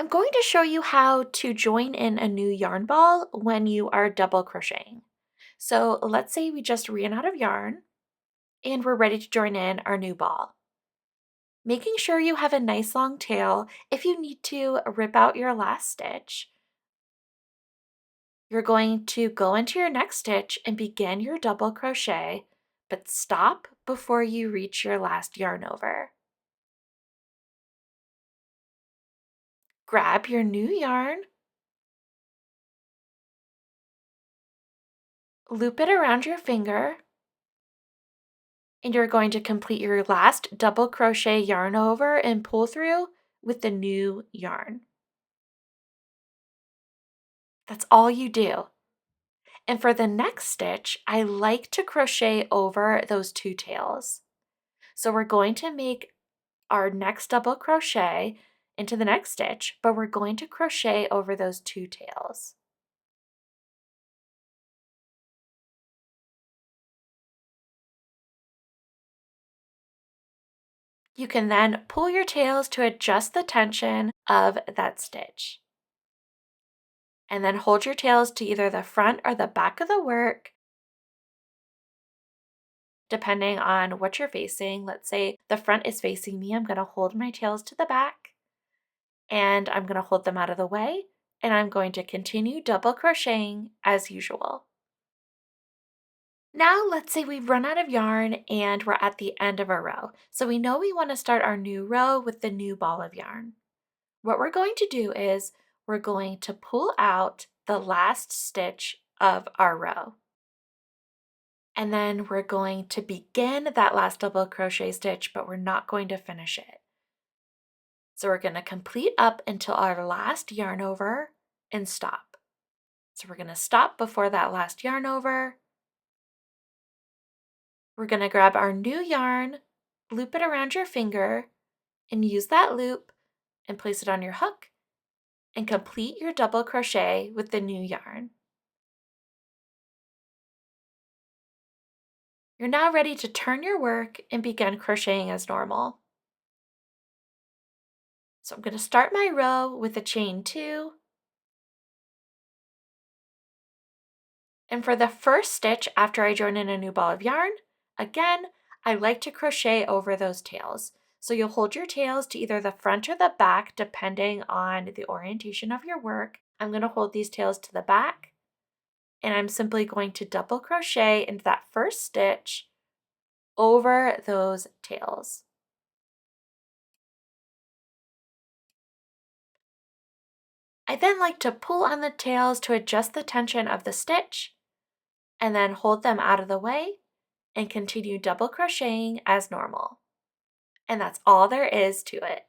I'm going to show you how to join in a new yarn ball when you are double crocheting. So let's say we just ran out of yarn and we're ready to join in our new ball. Making sure you have a nice long tail. If you need to rip out your last stitch, you're going to go into your next stitch and begin your double crochet, but stop before you reach your last yarn over. Grab your new yarn, loop it around your finger, and you're going to complete your last double crochet yarn over and pull through with the new yarn. That's all you do. And for the next stitch, I like to crochet over those two tails. So we're going to make our next double crochet into the next stitch, but we're going to crochet over those two tails. You can then pull your tails to adjust the tension of that stitch. And then hold your tails to either the front or the back of the work, depending on what you're facing. Let's say the front is facing me. I'm going to hold my tails to the back and I'm going to hold them out of the way, and I'm going to continue double crocheting as usual. Now let's say we've run out of yarn and we're at the end of our row. So we know we want to start our new row with the new ball of yarn. What we're going to do is we're going to pull out the last stitch of our row. And then we're going to begin that last double crochet stitch, but we're not going to finish it. So we're going to complete up until our last yarn over and stop. So we're going to stop before that last yarn over. We're going to grab our new yarn, loop it around your finger, and use that loop and place it on your hook and complete your double crochet with the new yarn. You're now ready to turn your work and begin crocheting as normal. So I'm going to start my row with a chain 2. And for the first stitch after I join in a new ball of yarn, again, I like to crochet over those tails. So you'll hold your tails to either the front or the back, depending on the orientation of your work. I'm going to hold these tails to the back, and I'm simply going to double crochet into that first stitch over those tails. I then like to pull on the tails to adjust the tension of the stitch, and then hold them out of the way and continue double crocheting as normal. And that's all there is to it.